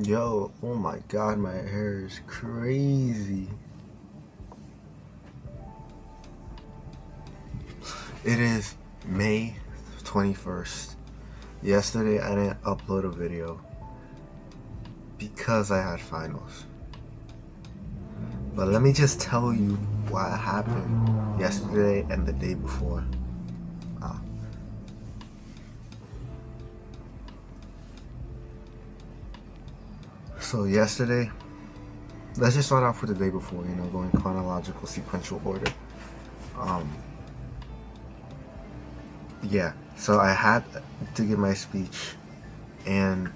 Yo, oh my god, my hair is crazy. It is May 21st. Yesterday I didn't upload a video because I had finals. But let me just tell you what happened yesterday and the day before. Ah. So yesterday, let's just start off with the day before, going chronological sequential order. Yeah, so I had to give my speech, and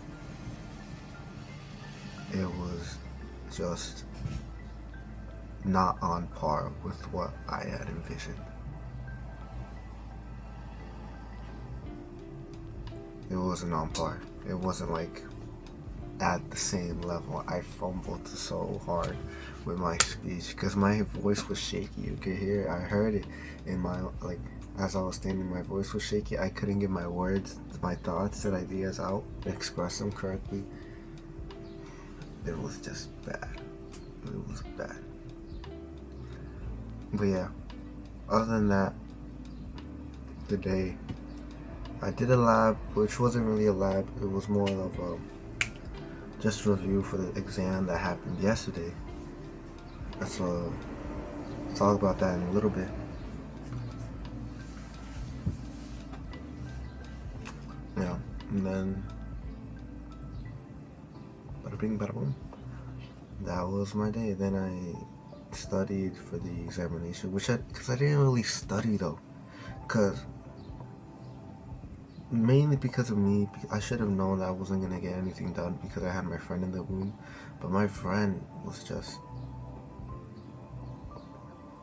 it was just not on par with what I had envisioned. It wasn't on par. It wasn't like at the same level. I fumbled so hard with my speech because my voice was shaky. You could hear it. I heard it in my, like, as I was standing, my voice was shaky. I couldn't get my words, my thoughts and ideas out, express them correctly. It was just bad. It was bad. But yeah, other than that, today I did a lab, which wasn't really a lab. It was more of a just review for the exam that happened yesterday. Let's talk about that in a little bit. Yeah, and then bada bing bada boom. That was my day. Then I studied for the examination, because I didn't really study though, mainly because of me. I should have known that I wasn't gonna get anything done because I had my friend in the room, but my friend was just,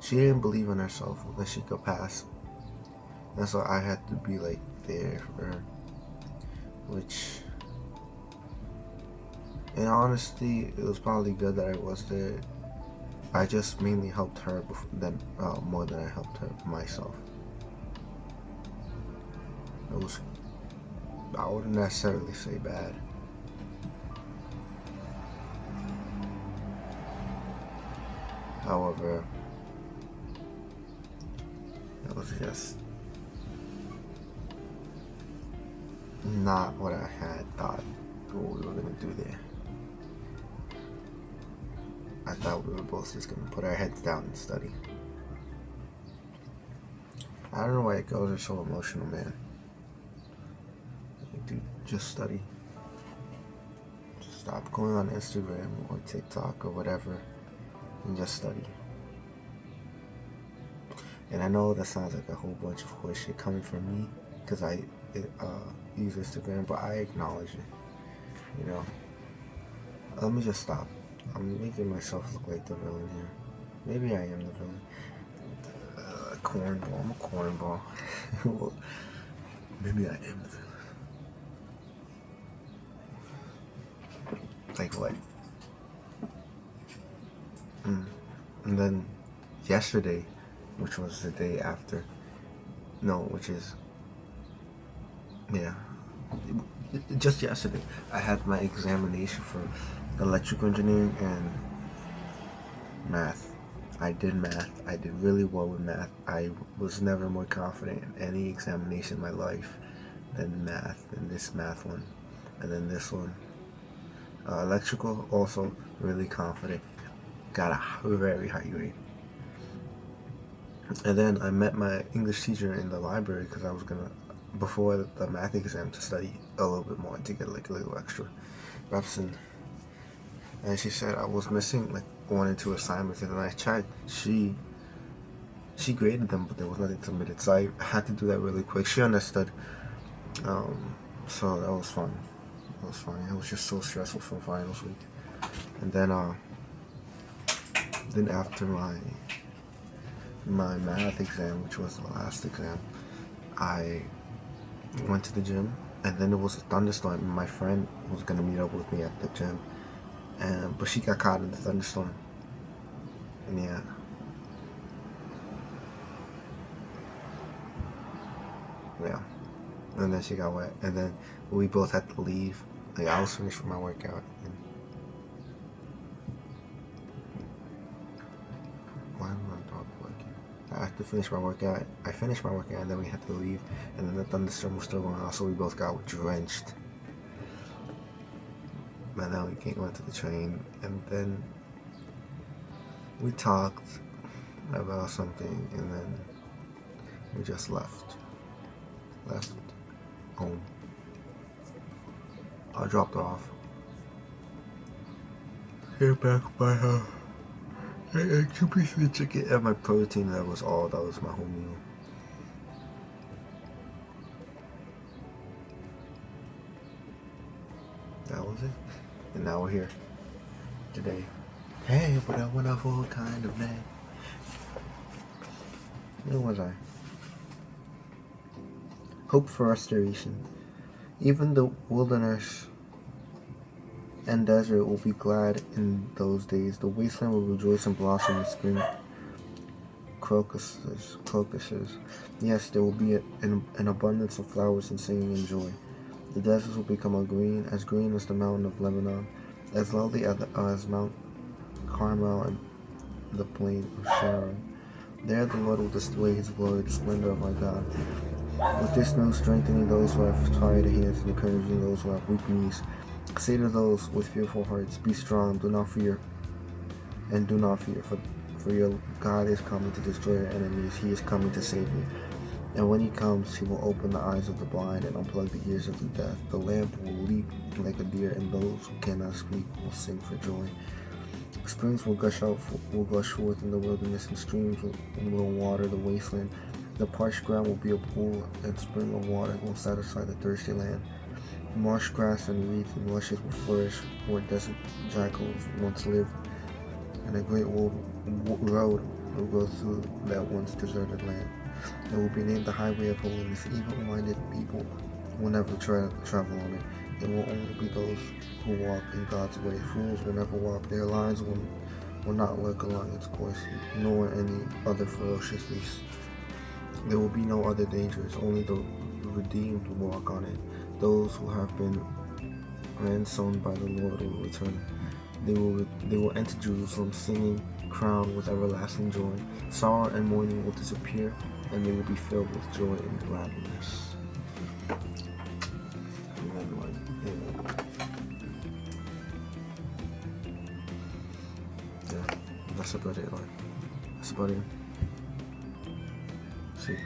she didn't believe in herself that she could pass, and so I had to be like there for her, which in honesty it was probably good that I was there. I just mainly helped her more than I helped her myself. It was, I wouldn't necessarily say bad. However, it was just not what I had thought what we were gonna do there. I thought we were both just gonna put our heads down and study. I don't know why girls are so emotional, man. Dude, just study. Just stop going on Instagram or TikTok or whatever and just study. And I know that sounds like a whole bunch of horseshit coming from me because I use Instagram, but I acknowledge it. Let me just stop. I'm making myself look like the villain here. Maybe I am the villain. Cornball. I'm a cornball. Well, maybe I am the villain. Like what? And then yesterday, which was the day after, just yesterday, I had my examination for electrical engineering and math. I did math. I did really well with math. I was never more confident in any examination in my life than this math one, and then this one. Electrical, also really confident. Got a very high grade. And then I met my English teacher in the library because I was gonna, before the math exam, to study a little bit more to get like a little extra reps in. And she said I was missing like 1 or 2 assignments, and then I tried. She graded them, but there was nothing submitted, so I had to do that really quick. She understood, so that was fun. It was fun. It was just so stressful from finals week, and then after my math exam, which was the last exam, I went to the gym, and then it was a thunderstorm, and my friend was gonna meet up with me at the gym, but she got caught in the thunderstorm, and yeah. And then she got wet, and then we both had to leave. Like, I was finished with my workout, and I had to finish my workout. I finished my workout, and then we had to leave. And then the thunderstorm was still going on, so we both got drenched. And then we went to the train, and then we talked about something, and then we just left home. I dropped off. Came back by house. I ate 2 pieces of chicken and my protein. That was all. That was my whole meal. That was it. And now we're here today. Hey, what a wonderful kind of day. Where was I? Hope for restoration. Even the wilderness and desert will be glad in those days. The wasteland will rejoice and blossom with spring crocuses. Yes, there will be an abundance of flowers and singing and joy. The deserts will become green as the mountain of Lebanon, as lovely as Mount Carmel and the plain of Sharon. There the Lord will display his glory, the splendor of our God. With this news, strengthening those who have tired hands and encouraging those who have weak knees. Say to those with fearful hearts, be strong, do not fear, for your God is coming to destroy your enemies. He is coming to save you. And when he comes, he will open the eyes of the blind and unplug the ears of the deaf. The lamb will leap like a deer, and those who cannot speak will sing for joy. Springs will gush forth in the wilderness, and streams will water the wasteland. The parched ground will be a pool, and spring of water will satisfy the thirsty land. Marsh grass and reeds and rushes will flourish where desert jackals once lived, and a great road will go through that once deserted land. It will be named the Highway of Holiness. Evil-minded people will never travel on it. It will only be those who walk in God's way. Fools will never walk. Their lines will not lurk along its course, nor any other ferocious beasts. There will be no other dangers. Only the redeemed will walk on it. Those who have been ransomed by the Lord will return. They will enter Jerusalem singing, crowned with everlasting joy. Sorrow and mourning will disappear, and they will be filled with joy and gladness. Amen, Lord. Amen. Yeah, that's about it, Lord. That's about it. See.